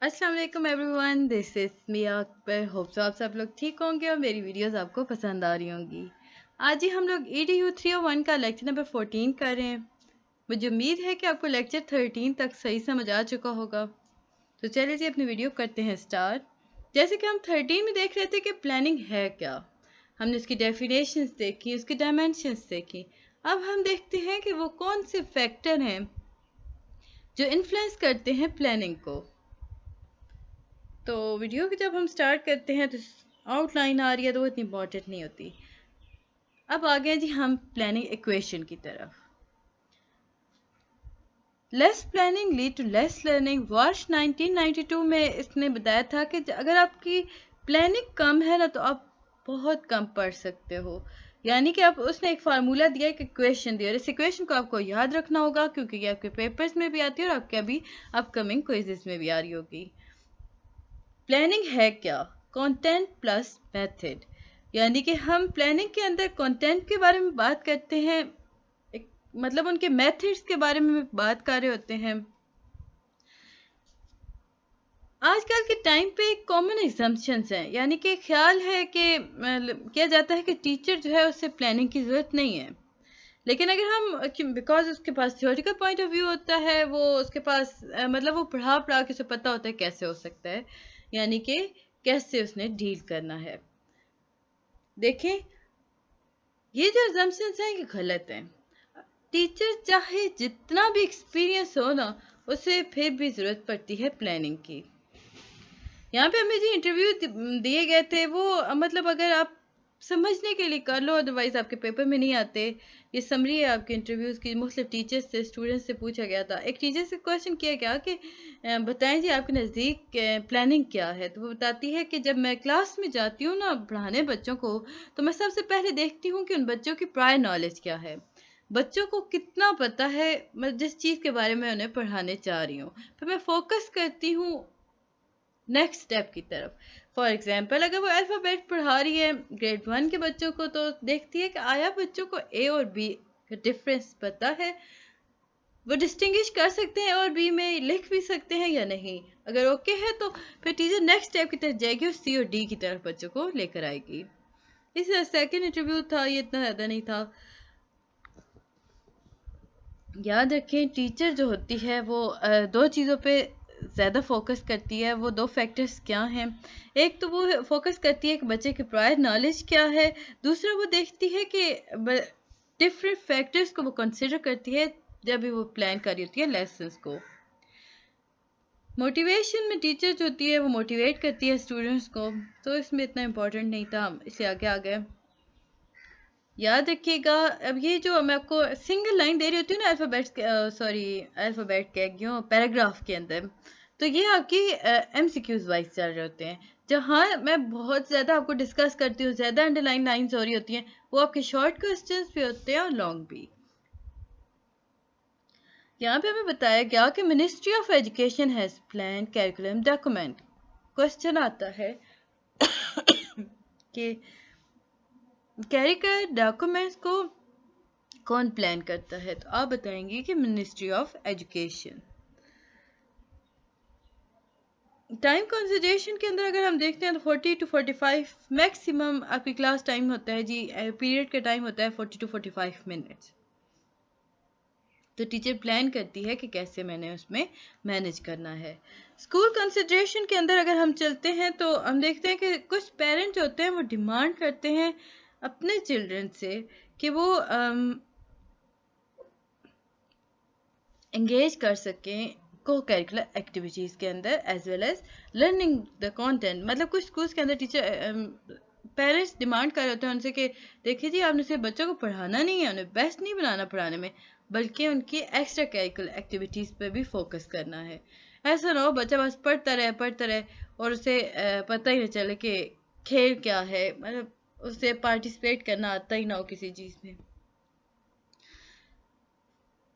अस्सलाम वालेकुम everyone, this is Miya Akbar. Hope so आप सब लोग ठीक होंगे और मेरी वीडियोस आपको पसंद आ रही होंगी। आज ही हम लोग EDU 301 का लेक्चर नंबर 14 कर रहे हैं। मुझे उम्मीद है कि आपको लेक्चर 13 तक सही समझ आ चुका होगा। तो चलिए जी अपनी वीडियो करते हैं स्टार्ट। जैसे कि हम 13 में देख रहे थे कि प्लानिंग है क्या। हमने उसकी डेफिनेशंस देखी, उसकी डायमेंशंस देखी। अब हम देखते हैं कि वो कौन से फैक्टर हैं जो इन्फ्लुएंस करते हैं प्लानिंग को। तो वीडियो की जब हम स्टार्ट करते हैं तो आउटलाइन आ रही है तो वो इतनी इंपॉर्टेंट नहीं होती। अब आ गए जी हम प्लानिंग इक्वेशन की तरफ। Less planning lead to less learning. वर्ष 1992 में इसने बताया था कि अगर आपकी प्लानिंग कम है ना तो आप बहुत कम पढ़ सकते हो। यानी कि आप उसने एक फार्मूला दिया, एक इक्वेशन दिया और इस इक्वेशन को आपको याद रखना होगा क्योंकि ये आपके पेपर्स में भी आती है और आपके अभी अपकमिंग क्विज़ेस में भी आ रही होगी। प्लानिंग है क्या? Content plus method. यानी कि हम प्लानिंग के अंदर कंटेंट के बारे में बात करते हैं, मतलब उनके मेथड्स के बारे में बात कर रहे होते हैं। आजकल के टाइम पे एक कॉमन एग्जम्पशंस हैं, यानी कि ख्याल है कि किया जाता है कि टीचर जो है उससे प्लानिंग की ज़रूरत नहीं है। लेकिन अगर हम बिकॉज उसके पास थ्योरेटिकल पॉइंट ऑफ व्यू होता है, वो उसके पास मतलब वो पढ़ा पढ़ा के उसे पता होता है कैसे हो सकता है, यानी कि कैसे उसने डील करना है। देखें, ये जो assumptions हैं ये गलत हैं। टीचर चाहे जितना भी एक्सपीरियंस हो ना, उसे फिर भी ज़रूरत पड़ती है प्लानिंग की। यहाँ पे हमें जो इंटरव्यू दिए गए थे वो मतलब अगर आप समझने के लिए कर लो, अदरवाइज आपके पेपर में नहीं आते। ये समरी है आपके इंटरव्यूज़ की। मुख्तलिफ टीचर्स से, स्टूडेंट्स से पूछा गया था। एक टीचर से क्वेश्चन किया गया कि बताएं जी आपके नज़दीक प्लानिंग क्या है। तो वो बताती है कि जब मैं क्लास में जाती हूँ ना पढ़ाने बच्चों को, तो मैं सबसे पहले देखती हूँ कि उन बच्चों की प्रायर नॉलेज क्या है, बच्चों को कितना पता है मैं जिस चीज़ के बारे में उन्हें पढ़ाने चाह रही हूँ। फिर मैं फोकस करती हूँ नेक्स्ट स्टेप की तरफ। फॉर एग्जाम्पल, अगर वो अल्फ़ाबेट पढ़ा रही है ग्रेड 1 के बच्चों को, तो देखती है कि आया बच्चों को ए और बी का डिफरेंस पता है, वो डिस्टिंग्विश कर सकते हैं और बी में लिख भी सकते हैं या नहीं। अगर ओके है तो फिर टीचर नेक्स्ट स्टेप की तरफ जाएगी और सी और डी की तरफ बच्चों को लेकर आएगी। इस सेकेंड इंटरव्यू था, ये इतना ज़्यादा नहीं था। याद रखें, टीचर जो होती है वो दो चीज़ों पे ज़्यादा फोकस करती है। वो दो फैक्टर्स क्या हैं? एक तो वो फोकस करती है कि बच्चे की प्रायर नॉलेज क्या है। दूसरा वो देखती है कि डिफरेंट फैक्टर्स को वो कंसिडर करती है जब भी वो प्लान कर रही होती है लेसन्स को। मोटिवेशन में टीचर जो होती है वो मोटिवेट करती है स्टूडेंट्स को, तो इसमें इतना इम्पोर्टेंट नहीं था, इसलिए आगे आ गए। याद रखिएगा, अब ये जो मैं आपको सिंगल लाइन दे रही होती हूँ ना अल्फ़ाबेट के क्यों पैराग्राफ के अंदर, तो ये आपकी MCQs वाइज चल रहे होते हैं। जहाँ मैं बहुत ज़्यादा आपको डिस्कस करती हूँ, ज़्यादा अंडरलाइन लाइन्स हो रही होती हैं, वो आपके शॉर्ट क्वेश्चंस भी होते हैं और लॉन्ग भी। यहाँ पे हमें बताया गया कि ministry of education has plan curriculum document. Question आता है कि कैरिकुलर डॉक्यूमेंट्स को कौन प्लान करता है, तो आप बताएंगे कि ministry of education. Time consideration के अंदर अगर हम देखते हैं तो 40 to 45 मैक्सिमम आपकी क्लास टाइम होता है जी, पीरियड का टाइम होता है 40 to 45 मिनट्स। तो टीचर प्लान करती है कि कैसे मैंने उसमें मैनेज करना है। स्कूल कंसिडरेशन के अंदर अगर हम चलते हैं तो हम देखते हैं कि कुछ पेरेंट्स होते हैं वो डिमांड करते हैं अपने चिल्ड्रन से कि वो एंगेज कर सकें को करिकुलर एक्टिविटीज़ के अंदर as well as learning the content. मतलब कुछ स्कूल्स के अंदर टीचर पेरेंट्स डिमांड कर रहे होते हैं उनसे कि देखिए जी आपने सिर्फ बच्चों को पढ़ाना नहीं है, उन्हें बेस्ट नहीं बनाना पढ़ाने में, बल्कि उनकी एक्स्ट्रा करिकुलर एक्टिविटीज़ पे भी फोकस करना है। ऐसा ना हो बच्चा बस पढ़ता रहे और उसे पता ही नहीं चले कि खेल क्या है, मतलब उसे पार्टिसिपेट करना आता ही ना हो किसी चीज़ में।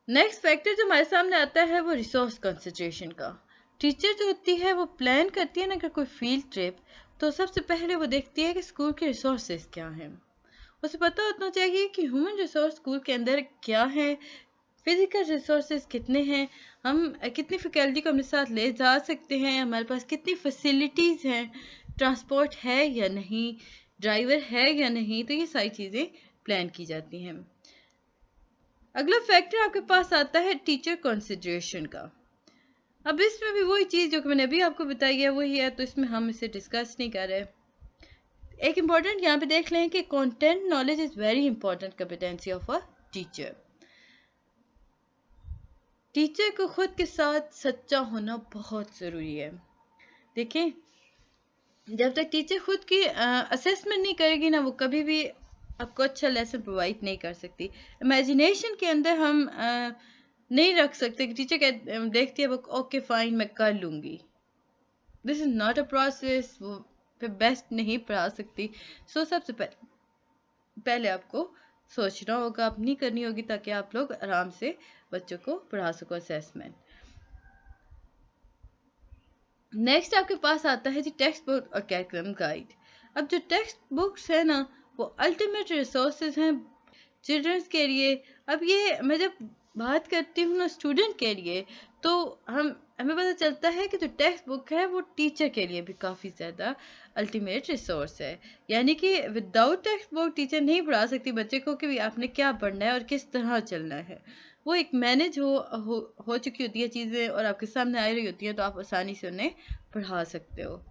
नेक्स्ट फैक्टर जो हमारे सामने आता है वो रिसोर्स कंसंट्रेशन का। टीचर जो होती है वो प्लान करती है ना अगर कोई फील्ड ट्रिप, तो सबसे पहले वो देखती है कि स्कूल के रिसोर्सेज क्या हैं। उसे पता होना चाहिए कि ह्यूमन रिसोर्स स्कूल के अंदर क्या है। फिजिकल रिसोर्सेज कितने हैं, हम कितनी फैकल्टी को अपने साथ ले जा सकते हैं, हमारे पास कितनी फैसिलिटीज़ हैं, ट्रांसपोर्ट है या नहीं, ड्राइवर है या नहीं, तो ये सारी चीज़ें प्लान की जाती हैं। अगला फैक्टर आपके पास आता है टीचर कंसिडरेशन का। अब इसमें भी वही चीज़ जो कि मैंने अभी आपको बताई है वही है, तो इसमें हम इसे डिस्कस नहीं कर रहे। एक इम्पॉर्टेंट यहाँ पे देख लें कि content knowledge is very important competency of a teacher. Teacher को खुद के साथ सच्चा होना बहुत ज़रूरी है। देखें, जब तक टीचर खुद की असेसमेंट नहीं करेगी ना, वो कभी भी आपको अच्छा लेसन प्रोवाइड नहीं कर सकती। इमेजिनेशन के अंदर हम नहीं रख सकते कि टीचर देखती है वो, ओके फाइन मैं कर लूँगी। This is not a process, वो फिर बेस्ट नहीं पढ़ा सकती। सो सबसे पहले आपको सोचना होगा, अपनी करनी होगी, ताकि आप लोग आराम से बच्चों को पढ़ा सको असेसमेंट। नेक्स्ट आपके पास आता है जी टेक्स्ट बुक और करिकुलम गाइड। अब जो टेक्स्ट बुक्स है ना, वो अल्टीमेट रिसोर्सेज हैं चिल्ड्रंस के लिए। अब ये मैं जब बात करती हूँ ना स्टूडेंट के लिए, तो हमें पता चलता है कि जो टेक्स्ट बुक है वो टीचर के लिए भी काफ़ी ज़्यादा अल्टीमेट रिसोर्स है। यानी कि विदाउट टेक्स्ट बुक टीचर नहीं पढ़ा सकती बच्चे को कि आपने क्या पढ़ना है और किस तरह चलना है। वो एक मैनेज हो चुकी होती है चीज़ें और आपके सामने आ रही होती हैं, तो आप आसानी से उन्हें पढ़ा सकते हो।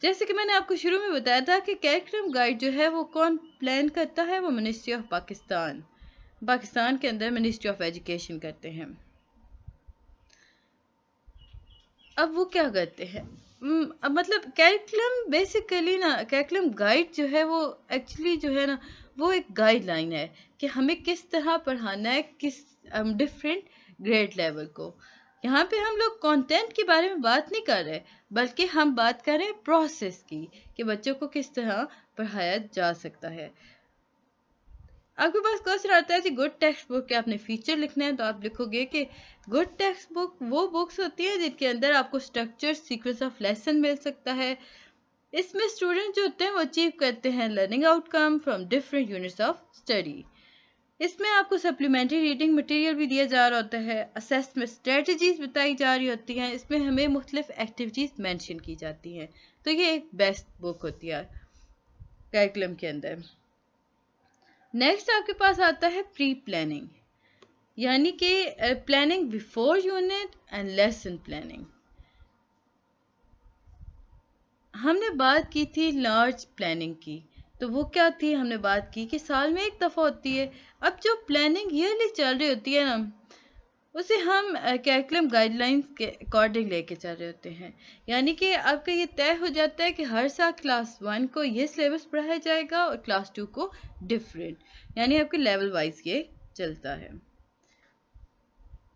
जैसे कि मैंने आपको शुरू में बताया था कि करिकुलम गाइड जो है वो कौन प्लान करता है, वो मिनिस्ट्री ऑफ पाकिस्तान के अंदर मिनिस्ट्री ऑफ एजुकेशन करते हैं। अब वो क्या करते हैं, अब मतलब करिकुलम बेसिकली ना, करिकुलम गाइड जो है वो एक्चुअली जो है ना, वो एक गाइडलाइन है कि हमें किस तरह पढ़ाना है, किस डिफरेंट ग्रेड लेवल को। यहाँ पे हम लोग कंटेंट के बारे में बात नहीं कर रहे, बल्कि हम बात कर रहे हैं प्रोसेस की, कि बच्चों को किस तरह पढ़ाया जा सकता है। आपके पास क्वेश्चन आता है कि गुड टेक्स्ट बुक के आपने फीचर लिखना है, तो आप लिखोगे कि गुड टेक्स्ट बुक वो बुक्स होती है जिनके अंदर आपको स्ट्रक्चर सीक्वेंस ऑफ लेसन मिल सकता है। इसमें स्टूडेंट जो होते हैं वो अचीव करते हैं learning outcome from different units of study. इसमें आपको सप्लीमेंट्री रीडिंग मटेरियल भी दिया जा रहा होता है, असेसमेंट स्ट्रेटजीज बताई जा रही होती हैं, इसमें हमें मुख्तलिफ एक्टिविटीज़ मेंशन की जाती हैं। तो ये एक बेस्ट बुक होती है करिकुलम के अंदर। नेक्स्ट आपके पास आता है प्री प्लानिंग, यानी कि planning before unit and lesson planning. हमने बात की थी लार्ज प्लानिंग की, तो वो क्या थी, हमने बात की कि साल में एक दफ़ा होती है। अब जो प्लानिंग ईयरली चल रही होती है ना, उसे हम करिकुलम गाइडलाइंस के अकॉर्डिंग लेके चल रहे होते हैं। यानी कि आपका ये तय हो जाता है कि हर साल क्लास 1 को ये सिलेबस पढ़ाया जाएगा और क्लास 2 को डिफरेंट, यानी आपके लेवल वाइज ये चलता है।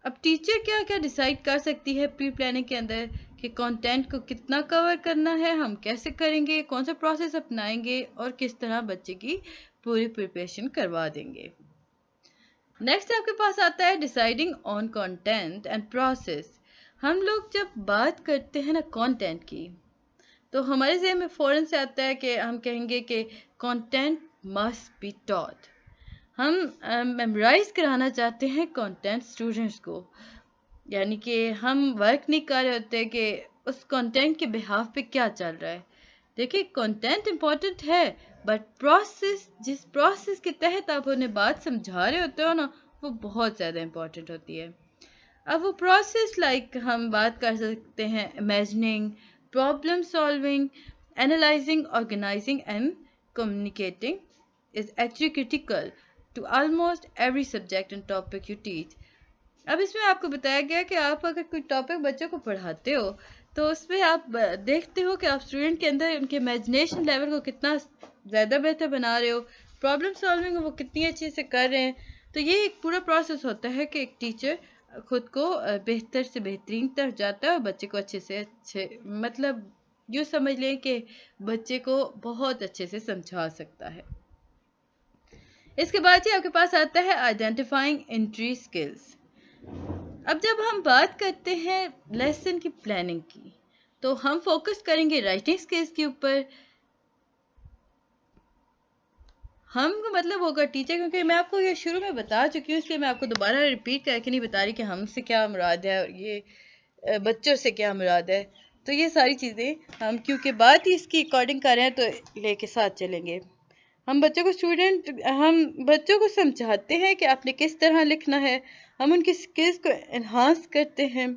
अब टीचर क्या क्या डिसाइड कर सकती है प्री प्लानिंग के अंदर कि कंटेंट को कितना कवर करना है, हम कैसे करेंगे, कौन सा प्रोसेस अपनाएंगे और किस तरह बच्चे की पूरी प्रिपरेशन करवा देंगे। नेक्स्ट आपके पास आता है deciding on content and process. हम लोग जब बात करते हैं ना कंटेंट की, तो हमारे ज़हन में फ़ौरन से आता है कि हम कहेंगे कि कंटेंट मस्ट बी टॉट। हम मेमोराइज कराना चाहते हैं कंटेंट स्टूडेंट्स को, यानी कि हम वर्क नहीं कर रहे होते कि उस कंटेंट के बिहाफ पे क्या चल रहा है। देखिए कंटेंट इम्पोर्टेंट है, बट प्रोसेस, जिस प्रोसेस के तहत आप उन्हें बात समझा रहे होते हो ना, वो बहुत ज़्यादा इम्पोर्टेंट होती है। अब वो प्रोसेस लाइक हम बात कर सकते हैं imagining, problem solving, analysing, organising and communicating is actually critical to almost every subject and topic you teach. अब इसमें आपको बताया गया कि आप अगर कोई टॉपिक बच्चों को पढ़ाते हो, तो उसमें आप देखते हो कि आप स्टूडेंट के अंदर उनके इमेजिनेशन लेवल को कितना ज़्यादा बेहतर बना रहे हो, प्रॉब्लम सॉल्विंग वो कितनी अच्छे से कर रहे हैं। तो ये एक पूरा प्रोसेस होता है कि एक टीचर खुद को बेहतर से बेहतरीन तक जाता है और बच्चे को अच्छे से अच्छे, मतलब यूँ समझ लें कि बच्चे को बहुत अच्छे से समझा सकता है। इसके बाद ही आपके पास आता है आइडेंटिफाइंग एंट्री स्किल्स। अब जब हम बात करते हैं लेसन की प्लानिंग की, तो हम फोकस करेंगे राइटिंग स्किल्स के ऊपर। हम का मतलब होगा टीचर, क्योंकि मैं आपको ये शुरू में बता चुकी हूँ, इसलिए मैं आपको दोबारा रिपीट करके नहीं बता रही कि हमसे क्या मुराद है और ये बच्चों से क्या मुराद है। तो ये सारी चीज़ें हम क्योंकि बात ही इसकी अकॉर्डिंग कर रहे हैं तो लेके साथ चलेंगे। हम बच्चों को समझाते हैं कि आपने किस तरह लिखना है, हम उनकी स्किल्स को एनहांस करते हैं।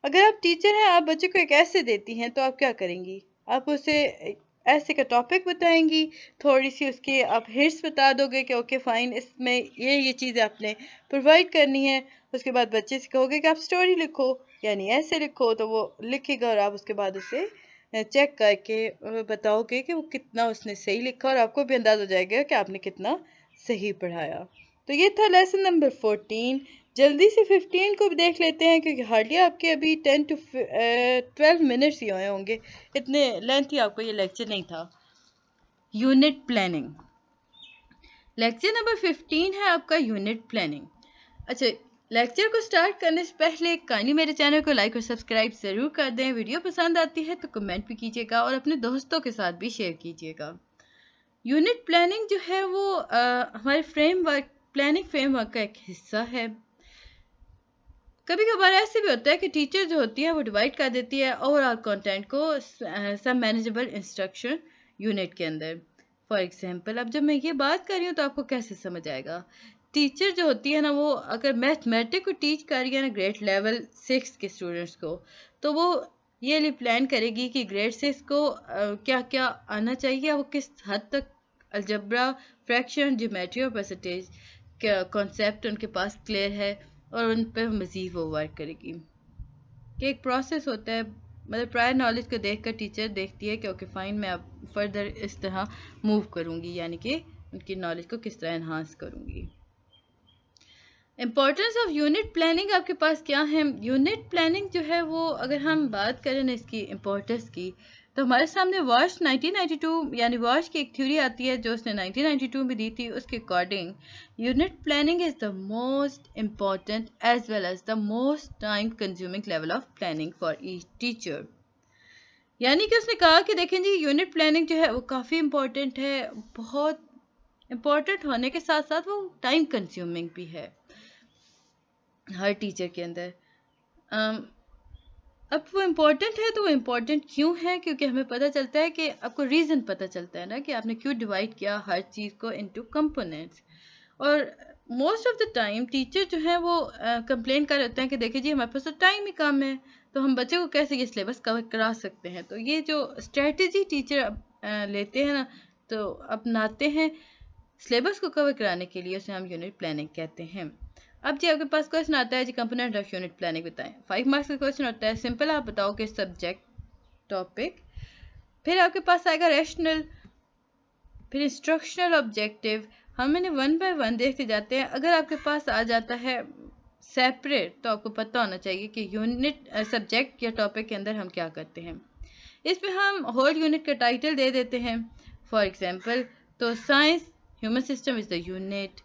अगर आप टीचर हैं, आप बच्चे को एक ऐसे देती हैं तो आप क्या करेंगी? आप उसे ऐसे का टॉपिक बताएंगी, थोड़ी सी उसकी आप हिंट्स बता दोगे कि ओके फाइन, इसमें ये चीज़ें आपने प्रोवाइड करनी है। उसके बाद बच्चे से कहोगे कि आप स्टोरी लिखो, यानी ऐसे लिखो, तो वो लिखेगा और आप उसके बाद उसे चेक करके बताओगे कि वो कितना उसने सही लिखा, और आपको भी अंदाज़ा हो जाएगा कि आपने कितना सही पढ़ाया। तो ये था लेसन नंबर 14। जल्दी से 15 को भी देख लेते हैं, क्योंकि हार्डली आपके अभी 10 to 12 मिनट्स ही हुए होंगे, इतने लेंथी आपको ये लेक्चर नहीं था। यूनिट प्लानिंग, लेक्चर नंबर 15 है आपका यूनिट प्लानिंग। अच्छा, लेक्चर को स्टार्ट करने से पहले काइंडली मेरे चैनल को लाइक और सब्सक्राइब ज़रूर कर दें। वीडियो पसंद आती है तो कमेंट भी कीजिएगा और अपने दोस्तों के साथ भी शेयर कीजिएगा। यूनिट प्लानिंग जो है वो हमारे प्लानिंग फ्रेमवर्क का एक हिस्सा है। कभी कभार ऐसे भी होता है कि टीचर जो होती है वो डिवाइड कर देती है ओवरऑल कंटेंट को सब मैनेजेबल इंस्ट्रक्शन यूनिट के अंदर। फॉर एग्जांपल, अब जब मैं ये बात कर रही हूँ तो आपको कैसे समझ आएगा? टीचर जो होती है ना, वो अगर मैथमेटिक्स को टीच कर रही है ना ग्रेड लेवल 6 के स्टूडेंट्स को, तो वो ये प्लान करेगी कि ग्रेड 6 को क्या क्या आना चाहिए, वो किस हद तक अलजब्रा, फ्रैक्शन, ज्योमेट्री और परसेंटेज का कॉन्सेप्ट उनके पास क्लियर है, और उन पर मज़ीद वो वर्क करेगी। कि एक प्रोसेस होता है, मतलब प्रायर नॉलेज को देखकर टीचर देखती है कि ओके फाइन, मैं अब फर्दर इस तरह मूव करूँगी, यानी कि उनकी नॉलेज को किस तरह एनहांस करूँगी। इम्पोर्टेंस ऑफ यूनिट प्लानिंग आपके पास क्या है? यूनिट प्लानिंग जो है वो, अगर हम बात करें ना इसकी इम्पोर्टेंस की, तो हमारे सामने वर्ष 1992 यानी वर्ष की एक थ्योरी आती है जो उसने 1992 में दी थी। उसके according unit planning is the most important as well as the most time consuming level of planning for each teacher. यानी कि उसने कहा कि देखें जी, यूनिट प्लानिंग जो है वो काफ़ी इम्पॉर्टेंट है, बहुत इम्पॉर्टेंट होने के साथ साथ वो टाइम कंज्यूमिंग भी है हर टीचर के अंदर। अब वो इम्पोर्टेंट है तो वो इम्पोर्टेंट क्यों है? क्योंकि हमें पता चलता है कि आपको रीज़न पता चलता है ना कि आपने क्यों डिवाइड किया हर चीज़ को इनटू कंपोनेंट्स। और most of the time teacher जो है वो कंप्लेन कर रहे हैं कि देखिए जी, हमारे पास तो टाइम ही कम है, तो हम बच्चे को कैसे ये सिलेबस कवर करा सकते हैं। तो ये जो स्ट्रेटजी टीचर लेते हैं ना, तो अपनाते हैं सिलेबस को कवर कराने के लिए, उसे हम यूनिट प्लानिंग कहते हैं। अब जी आपके पास क्वेश्चन आता है जी, कंपोनेंट ऑफ यूनिट प्लानिंग बताएं। 5 मार्क्स का क्वेश्चन होता है, सिंपल आप बताओ कि सब्जेक्ट, टॉपिक, फिर आपके पास आएगा रैशनल, फिर इंस्ट्रक्शनल, ऑब्जेक्टिव। हम इन्हें 1 बाय 1 देखते जाते हैं। अगर आपके पास आ जाता है सेपरेट, तो आपको पता होना चाहिए कि यूनिट सब्जेक्ट या टॉपिक के अंदर हम क्या करते हैं। इसमें हम होल यूनिट का टाइटल दे देते हैं। फॉर एग्जांपल, तो science human system is the unit.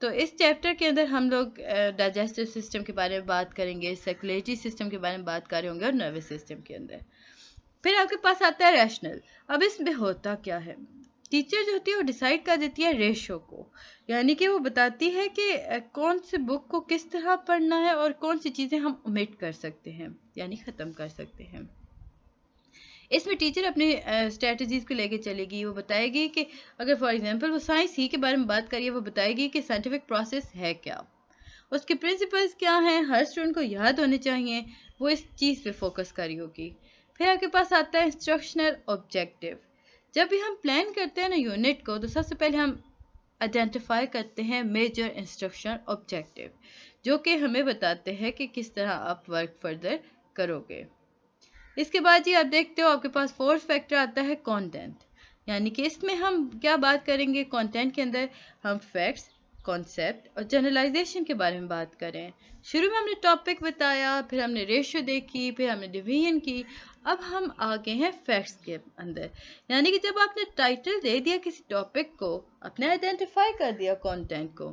तो इस चैप्टर के अंदर हम लोग डाइजेस्टिव सिस्टम के बारे में बात करेंगे, सर्कुलेटरी सिस्टम के बारे में बात कर रहे होंगे, और नर्वस सिस्टम के अंदर। फिर आपके पास आता है रैशनल। अब इसमें होता क्या है? टीचर जो होती है वो डिसाइड कर देती है रेशो को, यानी कि वो बताती है कि कौन से बुक को किस तरह पढ़ना है और कौन सी चीज़ें हम ओमिट कर सकते हैं, यानी ख़त्म कर सकते हैं। इसमें टीचर अपनी स्ट्रेटजीज को लेके चलेगी। वो बताएगी कि अगर फॉर एग्जांपल वो साइंस ही के बारे में बात करिए, वो बताएगी कि साइंटिफिक प्रोसेस है क्या, उसके प्रिंसिपल्स क्या हैं, हर स्टूडेंट को याद होने चाहिए, वो इस चीज़ पे फोकस करी होगी। फिर आपके पास आता है इंस्ट्रक्शनल ऑब्जेक्टिव। जब भी हम प्लान करते हैं ना यूनिट को, तो सबसे पहले हम आइडेंटिफाई करते हैं मेजर इंस्ट्रक्शनल ऑब्जेक्टिव, जो कि हमें बताते हैं कि किस तरह आप वर्क फर्दर करोगे। इसके बाद जी आप देखते हो आपके पास फोर्थ फैक्टर आता है कंटेंट, यानी कि इसमें हम क्या बात करेंगे। कंटेंट के अंदर हम फैक्ट्स, कॉन्सेप्ट और जनरलाइजेशन के बारे में बात करें। शुरू में हमने टॉपिक बताया, फिर हमने रेशियो देखी, फिर हमने डिवीजन की, अब हम आ गए हैं फैक्ट्स के अंदर। यानी कि जब आपने टाइटल दे दिया किसी टॉपिक को, आपने आइडेंटिफाई कर दिया कंटेंट को,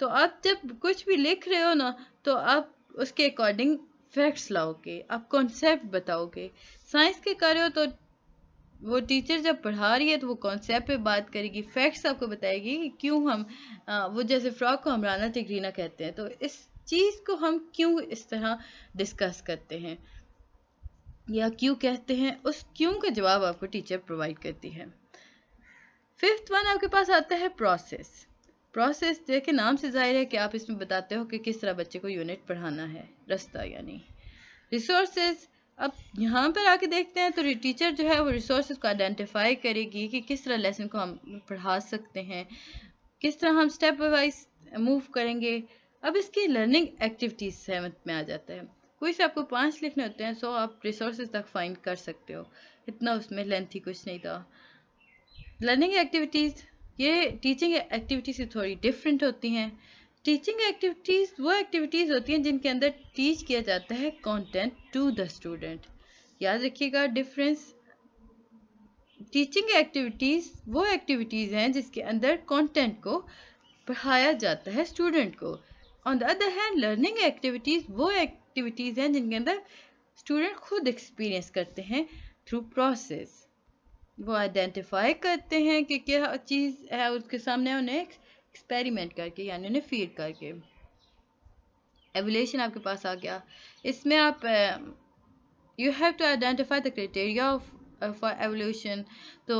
तो आप जब कुछ भी लिख रहे हो ना, तो आप उसके अकॉर्डिंग फैक्ट्स लाओगे, आप कॉन्सेप्ट बताओगे। साइंस के कर रहे हो तो वो टीचर जब पढ़ा रही है तो वो कॉन्सेप्ट पे बात करेगी, फैक्ट्स आपको बताएगी कि क्यों हम वो जैसे फ्रॉक को हमराना टिकरीना कहते हैं, तो इस चीज़ को हम क्यों इस तरह डिस्कस करते हैं या क्यों कहते हैं, उस क्यों का जवाब आपको टीचर प्रोवाइड करती है। फिफ्थ वन आपके पास आता है प्रोसेस। प्रोसेस देखिए नाम से जाहिर है कि आप इसमें बताते हो कि किस तरह बच्चे को यूनिट पढ़ाना है, रास्ता यानी रिसोर्सेज। अब यहाँ पर आके देखते हैं तो टीचर जो है वो रिसोर्सेज को आइडेंटिफाई करेगी कि किस तरह लेसन को हम पढ़ा सकते हैं, किस तरह हम स्टेप वाइज मूव करेंगे। अब इसकी लर्निंग एक्टिविटीज समझ में आ जाता है। कोई से आपको 5 लिखने होते हैं, सो आप रिसोर्सेज तक फाइंड कर सकते हो, इतना उसमें लेंथी कुछ नहीं था। लर्निंग एक्टिविटीज़ ये टीचिंग एक्टिविटीज से थोड़ी डिफरेंट होती हैं। टीचिंग एक्टिविटीज़ वो एक्टिविटीज़ होती हैं जिनके अंदर टीच किया जाता है कंटेंट टू द स्टूडेंट। याद रखिएगा डिफरेंस। टीचिंग एक्टिविटीज़ वो एक्टिविटीज़ हैं जिसके अंदर कंटेंट को पढ़ाया जाता है स्टूडेंट को। On the other hand learning activities वो एक्टिविटीज़ हैं जिनके अंदर स्टूडेंट खुद एक्सपीरियंस करते हैं थ्रू प्रोसेस। वो आइडेंटिफाई करते हैं कि क्या चीज़ है उसके सामने, उन्हें एक्सपेरिमेंट करके यानी उन्हें फीड करके। एवोल्यूशन आपके पास आ गया। इसमें आप you have to identify the criteria for evolution, तो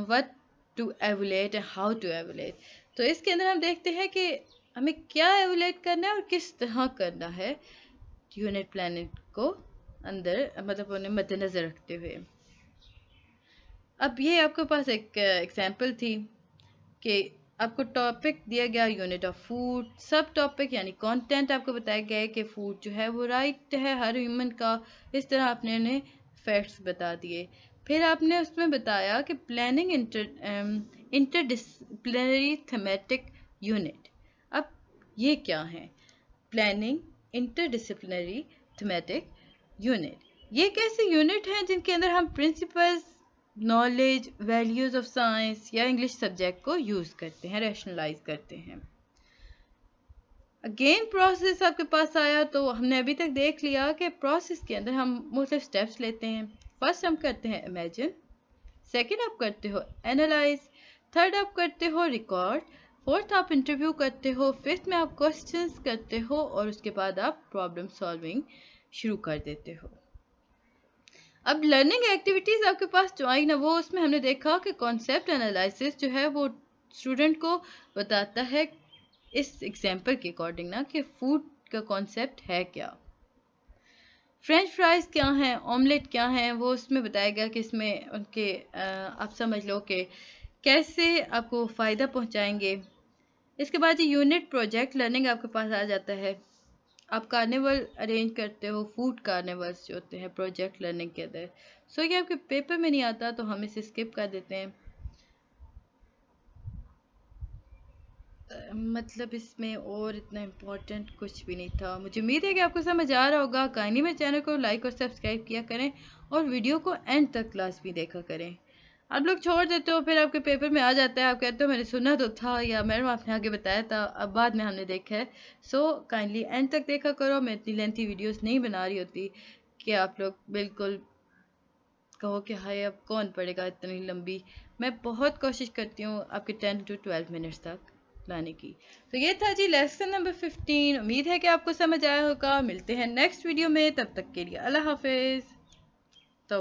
what to evaluate and how to evaluate. तो इसके अंदर हम देखते हैं कि हमें क्या एवोलेट करना है और किस तरह करना है यूनिट प्लानिंग को अंदर, मतलब उन्हें मद्देनजर रखते हुए। अब ये आपके पास एक एग्जांपल थी कि आपको टॉपिक दिया गया यूनिट ऑफ फूड, सब टॉपिक यानी कंटेंट आपको बताया गया है कि फूड जो है वो राइट है हर ह्यूमन का। इस तरह आपने उन्हें फैक्ट्स बता दिए। फिर आपने उसमें बताया कि प्लानिंग इंटरडिसिप्लिनरी थीमेटिक यूनिट। अब ये क्या है प्लानिंग इंटरडिसिप्लिनरी थीमेटिक यूनिट? ये कैसे यूनिट हैं जिनके अंदर हम principles, knowledge, values of science या इंग्लिश सब्जेक्ट को यूज करते हैं, रैशनलाइज करते हैं। अगेन प्रोसेस आपके पास आया तो हमने अभी तक देख लिया कि प्रोसेस के अंदर हम मुख्तलिफ स्टेप्स लेते हैं। फर्स्ट हम करते हैं इमेजिन, सेकंड आप करते हो एनालाइज, थर्ड आप करते हो रिकॉर्ड, फोर्थ आप इंटरव्यू करते हो, फिफ्थ में आप क्वेश्चंस करते हो और उसके बाद आप प्रॉब्लम सॉल्विंग शुरू कर देते हो। अब लर्निंग एक्टिविटीज आपके पास जो आई ना, वो उसमें हमने देखा कि कॉन्सेप्ट एनालिसिस जो है वो स्टूडेंट को बताता है इस एग्जाम्पल के अकॉर्डिंग ना कि फूड का कॉन्सेप्ट है क्या, फ्रेंच फ्राइज क्या हैं, ऑमलेट क्या हैं, वो उसमें बताया गया कि इसमें उनके आप समझ लो कि कैसे आपको फ़ायदा पहुंचाएंगे। इसके बाद ये यूनिट प्रोजेक्ट लर्निंग आपके पास आ जाता है। आप कार्निवल अरेंज करते हो, फूड कार्निवल्स जो होते हैं प्रोजेक्ट लर्निंग के अंदर। सो ये आपके पेपर में नहीं आता तो हम इसे स्किप कर देते हैं। मतलब इसमें और इतना इम्पोर्टेंट कुछ भी नहीं था। मुझे उम्मीद है कि आपको समझ आ रहा होगा। काइंडली मेरे चैनल को लाइक और सब्सक्राइब किया करें और वीडियो को एंड तक क्लास भी देखा करें। आप लोग छोड़ देते हो, फिर आपके पेपर में आ जाता है, आप कहते हो मैंने सुना तो था या मैडम आपने आगे बताया था, अब बाद में हमने देखा है। सो काइंडली एंड तक देखा करो। मैं इतनी लेंथी वीडियोस नहीं बना रही होती कि आप लोग बिल्कुल कहो कि हाय अब कौन पढ़ेगा इतनी लंबी। मैं बहुत कोशिश करती हूँ आपके 10 to 12 मिनट्स तक लाने की। तो ये था जी लेसन नंबर 15। उम्मीद है कि आपको समझ आया होगा। मिलते हैं नेक्स्ट वीडियो में, तब तक के लिए अल्लाह हाफिज़।